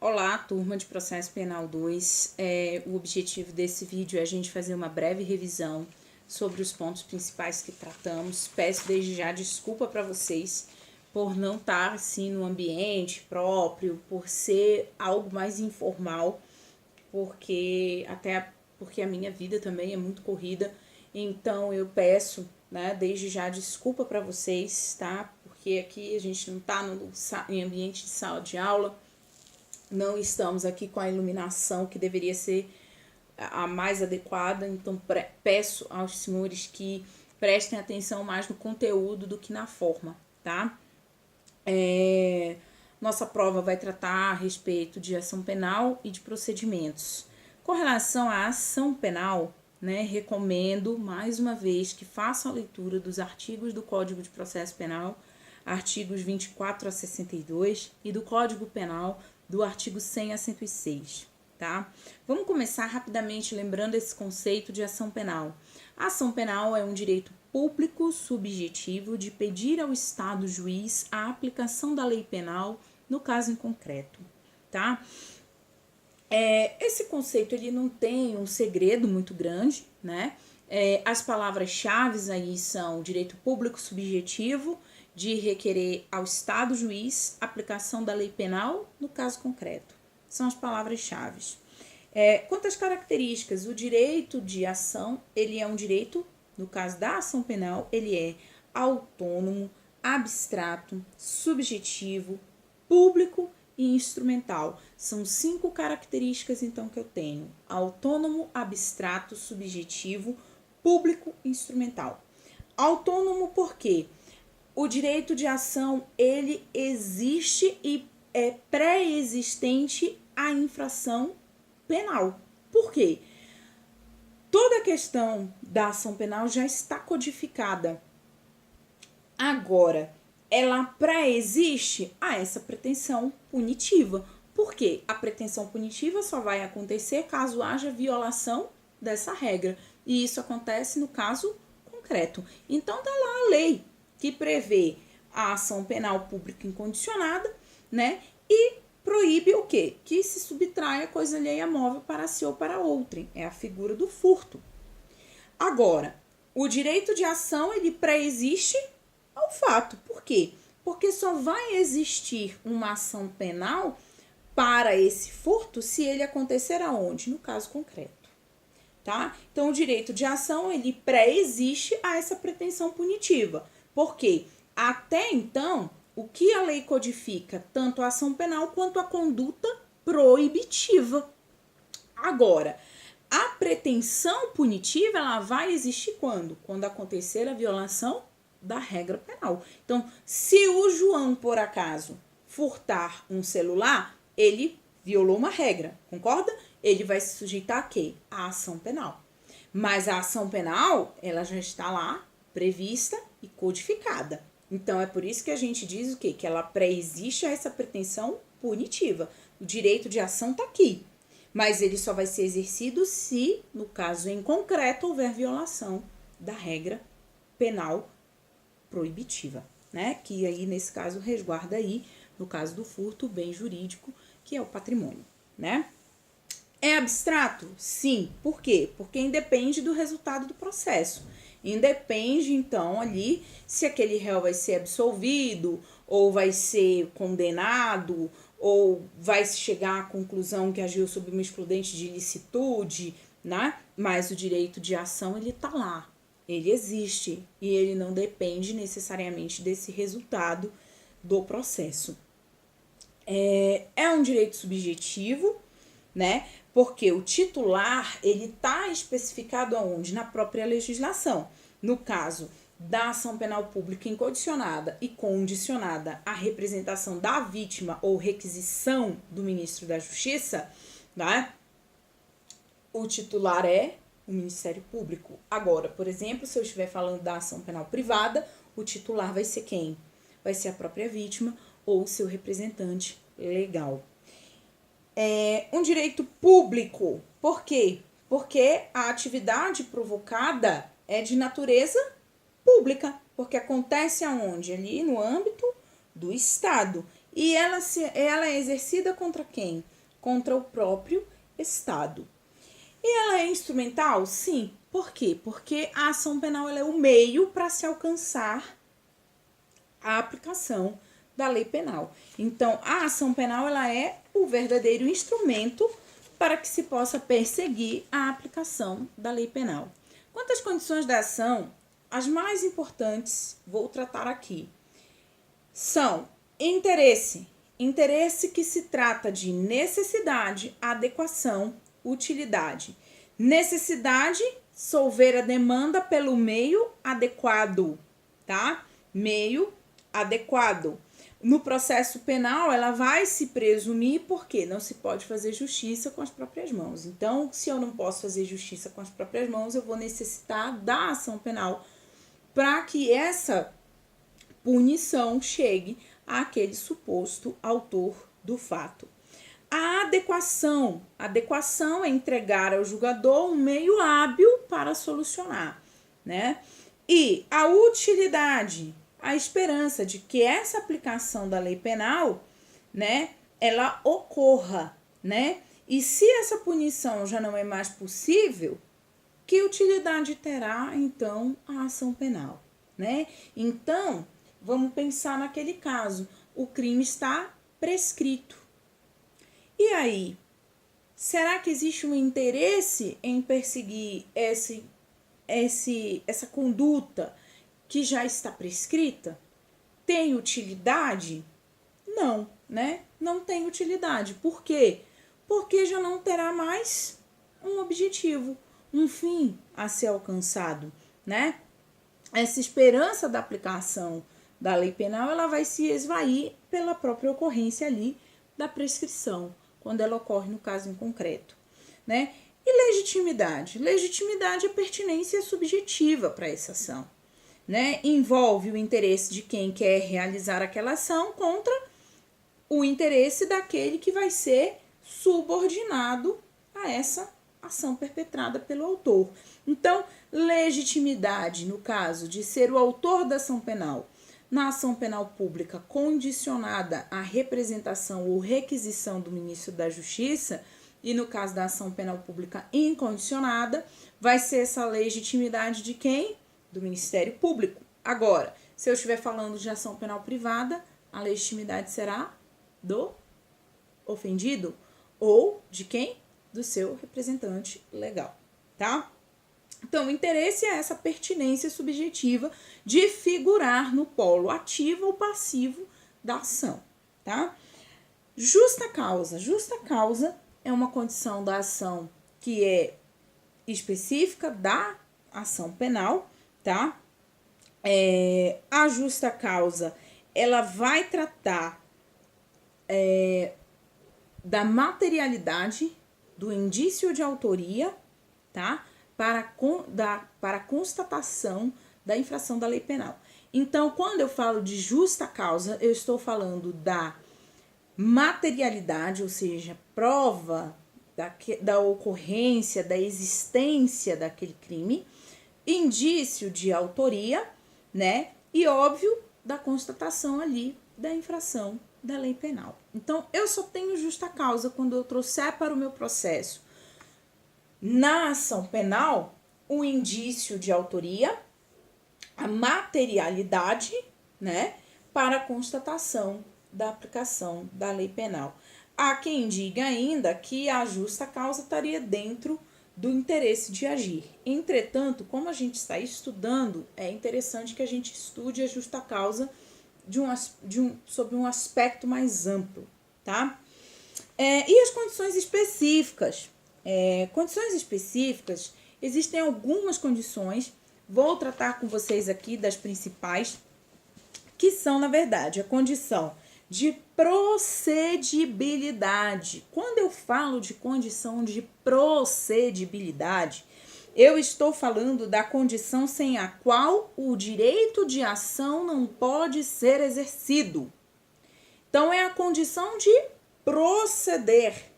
Olá, turma de Processo Penal 2. O objetivo desse vídeo é a gente fazer uma breve revisão sobre os pontos principais que tratamos. Peço desde já desculpa para vocês por não estar assim no ambiente próprio, por ser algo mais informal, porque a minha vida também é muito corrida. Então eu peço, né, desde já desculpa para vocês, tá? Porque aqui a gente não está em ambiente de sala de aula. Não estamos aqui com a iluminação que deveria ser a mais adequada, então peço aos senhores que prestem atenção mais no conteúdo do que na forma, tá? Nossa prova vai tratar a respeito de ação penal e de procedimentos. Com relação à ação penal, né, recomendo mais uma vez que façam a leitura dos artigos do Código de Processo Penal, artigos 24 a 62, e do Código Penal, do artigo 100 a 106, tá? Vamos começar rapidamente lembrando esse conceito de ação penal. A ação penal é um direito público subjetivo de pedir ao Estado juiz a aplicação da lei penal no caso em concreto, tá? Esse conceito ele não tem um segredo muito grande, né? As palavras-chave aí são direito público subjetivo de requerer ao Estado juiz aplicação da lei penal no caso concreto. São as palavras-chave. Quanto às características, o direito de ação, ele é um direito, no caso da ação penal, ele é autônomo, abstrato, subjetivo, público e instrumental. São 5 características, então, que eu tenho. Autônomo, abstrato, subjetivo, público e instrumental. Autônomo por quê? O direito de ação, ele existe e é pré-existente à infração penal. Por quê? Toda a questão da ação penal já está codificada. Agora, ela pré-existe a essa pretensão punitiva. Por quê? A pretensão punitiva só vai acontecer caso haja violação dessa regra. E isso acontece no caso concreto. Então, tá lá a lei que prevê a ação penal pública incondicionada, né? E proíbe o quê? Que se subtraia coisa alheia móvel para si ou para outrem. É a figura do furto. Agora, o direito de ação, ele pré-existe ao fato. Por quê? Porque só vai existir uma ação penal para esse furto se ele acontecer aonde? No caso concreto, tá? Então, o direito de ação, ele pré-existe a essa pretensão punitiva. Por quê? Até então, o que a lei codifica? Tanto a ação penal quanto a conduta proibitiva. Agora, a pretensão punitiva, ela vai existir quando? Quando acontecer a violação da regra penal. Então, se o João, por acaso, furtar um celular, ele violou uma regra, concorda? Ele vai se sujeitar a quê? A ação penal. Mas a ação penal, ela já está lá prevista e codificada. Então, é por isso que a gente diz o quê? Que ela pré-existe a essa pretensão punitiva. O direito de ação está aqui, mas ele só vai ser exercido se, no caso em concreto, houver violação da regra penal proibitiva, né? Que aí, nesse caso, resguarda aí, no caso do furto, o bem jurídico, que é o patrimônio, né? É abstrato? Sim. Por quê? Porque independe do resultado do processo. Independe, então, ali, se aquele réu vai ser absolvido, ou vai ser condenado, ou vai chegar à conclusão que agiu sob uma excludente de ilicitude, né? Mas o direito de ação, ele tá lá. Ele existe e ele não depende necessariamente desse resultado do processo. É um direito subjetivo, né? Porque o titular, ele está especificado aonde? Na própria legislação. No caso da ação penal pública incondicionada e condicionada à representação da vítima ou requisição do ministro da Justiça, né? O titular é o Ministério Público. Agora, por exemplo, se eu estiver falando da ação penal privada, o titular vai ser quem? Vai ser a própria vítima ou seu representante legal. Um direito público. Por quê? Porque a atividade provocada é de natureza pública, porque acontece aonde? Ali no âmbito do Estado. E ela é exercida contra quem? contra o próprio Estado. E ela é instrumental? Sim. Por quê? Porque a ação penal ela é o meio para se alcançar a aplicação da lei penal. Então, a ação penal ela é o verdadeiro instrumento para que se possa perseguir a aplicação da lei penal. Quanto às condições da ação, as mais importantes vou tratar aqui. São interesse. Interesse que se trata de necessidade, adequação, utilidade. Necessidade, solver a demanda pelo meio adequado, tá? Meio adequado. No processo penal, ela vai se presumir porque não se pode fazer justiça com as próprias mãos. Então, se eu não posso fazer justiça com as próprias mãos, eu vou necessitar da ação penal para que essa punição chegue àquele suposto autor do fato. A adequação. A adequação é entregar ao julgador um meio hábil para solucionar, né? E a utilidade, a esperança de que essa aplicação da lei penal, né, ela ocorra, né? E se essa punição já não é mais possível, que utilidade terá, então, a ação penal, né? Então, vamos pensar naquele caso, o crime está prescrito. E aí, será que existe um interesse em perseguir essa conduta que já está prescrita? Tem utilidade? Não, né? Não tem utilidade. Por quê? Porque já não terá mais um objetivo, um fim a ser alcançado, né? Essa esperança da aplicação da lei penal, ela vai se esvair pela própria ocorrência ali da prescrição, quando ela ocorre no caso em concreto, né? E legitimidade? Legitimidade é pertinência subjetiva para essa ação, né? Envolve o interesse de quem quer realizar aquela ação contra o interesse daquele que vai ser subordinado a essa ação perpetrada pelo autor. Então, legitimidade, no caso de ser o autor da ação penal, na ação penal pública condicionada à representação ou requisição do ministro da Justiça, e no caso da ação penal pública incondicionada, vai ser essa legitimidade de quem? Do Ministério Público. Agora, se eu estiver falando de ação penal privada, a legitimidade será do ofendido ou de quem? Do seu representante legal, tá? Então, o interesse é essa pertinência subjetiva de figurar no polo ativo ou passivo da ação, tá? Justa causa. Justa causa é uma condição da ação que é específica da ação penal, tá? A justa causa, ela vai tratar da materialidade do indício de autoria, tá? Para a constatação da infração da lei penal. Então, quando eu falo de justa causa, eu estou falando da materialidade, ou seja, prova da ocorrência, da existência daquele crime, indício de autoria, né? E, óbvio, da constatação ali da infração da lei penal. Então, eu só tenho justa causa quando eu trouxer para o meu processo na ação penal o indício de autoria, a materialidade, né, para a constatação da aplicação da lei penal. Há quem diga ainda que a justa causa estaria dentro do interesse de agir. Entretanto, como a gente está estudando, é interessante que a gente estude a justa causa sob um aspecto mais amplo, tá? E as condições específicas? Condições específicas, existem algumas condições, vou tratar com vocês aqui das principais, que são, na verdade, a condição de procedibilidade. Quando eu falo de condição de procedibilidade, eu estou falando da condição sem a qual o direito de ação não pode ser exercido. Então, é a condição de proceder,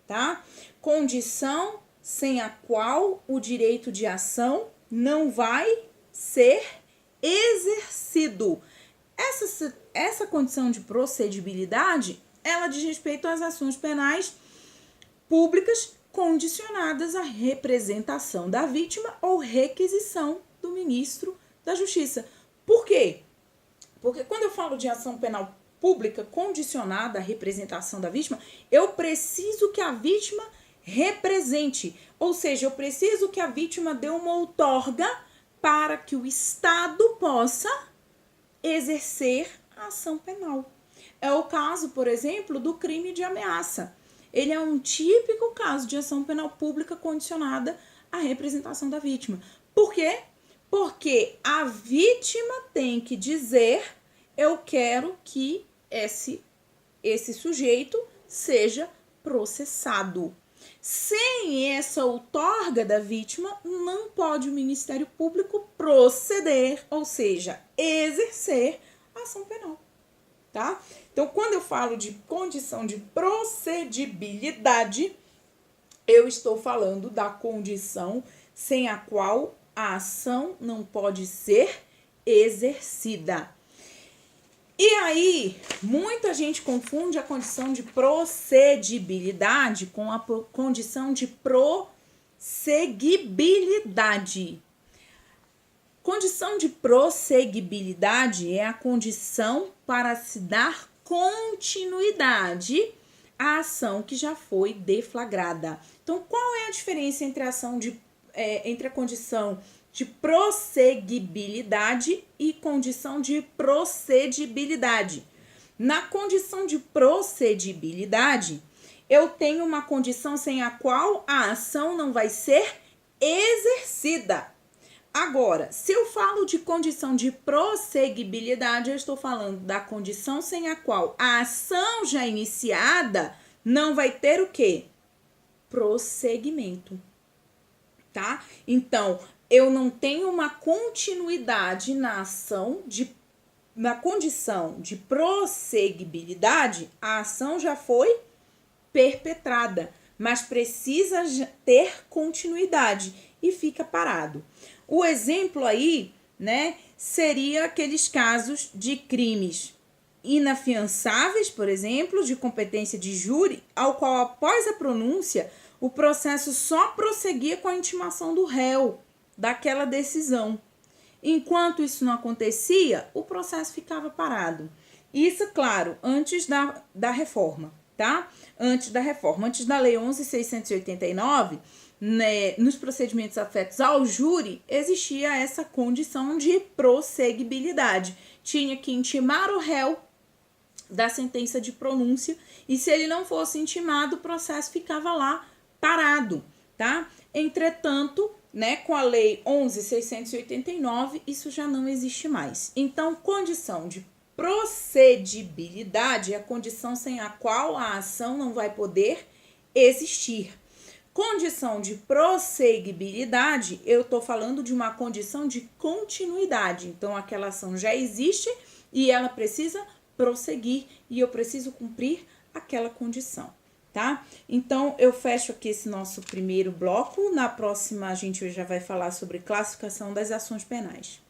tá? Condição sem a qual o direito de ação não vai ser exercido. Essa condição de procedibilidade, ela diz respeito às ações penais públicas condicionadas à representação da vítima ou requisição do ministro da Justiça. Por quê? Porque quando eu falo de ação penal pública condicionada à representação da vítima, eu preciso que a vítima represente, ou seja, eu preciso que a vítima dê uma outorga para que o Estado possa exercer a ação penal. É o caso, por exemplo, do crime de ameaça. Ele é um típico caso de ação penal pública condicionada à representação da vítima. Por quê? Porque a vítima tem que dizer: eu quero que esse sujeito seja processado. Sem essa outorga da vítima, não pode o Ministério Público proceder, ou seja, exercer a ação penal, tá? Então, quando eu falo de condição de procedibilidade, eu estou falando da condição sem a qual a ação não pode ser exercida. E aí, muita gente confunde a condição de procedibilidade com a condição de prosseguibilidade. Condição de prosseguibilidade é a condição para se dar continuidade à ação que já foi deflagrada. Então, qual é a diferença entre a condição de prosseguibilidade e condição de procedibilidade? Na condição de procedibilidade, eu tenho uma condição sem a qual a ação não vai ser exercida. Agora, se eu falo de condição de prosseguibilidade, eu estou falando da condição sem a qual a ação já iniciada não vai ter o quê? Prosseguimento, tá? Então, eu não tenho uma continuidade na ação na condição de prosseguibilidade, a ação já foi perpetrada, mas precisa ter continuidade e fica parado. O exemplo aí, né, seria aqueles casos de crimes inafiançáveis, por exemplo, de competência de júri, ao qual após a pronúncia, o processo só prosseguia com a intimação do réu daquela decisão. Enquanto isso não acontecia, o processo ficava parado. Isso, claro, antes da reforma, tá? Antes da reforma, antes da Lei 11.689, né, nos procedimentos afetos ao júri, existia essa condição de prosseguibilidade. Tinha que intimar o réu da sentença de pronúncia e se ele não fosse intimado, o processo ficava lá parado, tá? Entretanto, né, com a Lei 11.689, isso já não existe mais. Então, condição de procedibilidade é a condição sem a qual a ação não vai poder existir. Condição de prosseguibilidade, eu estou falando de uma condição de continuidade. Então, aquela ação já existe e ela precisa prosseguir e eu preciso cumprir aquela condição, tá? Então, eu fecho aqui esse nosso primeiro bloco. Na próxima, a gente já vai falar sobre classificação das ações penais.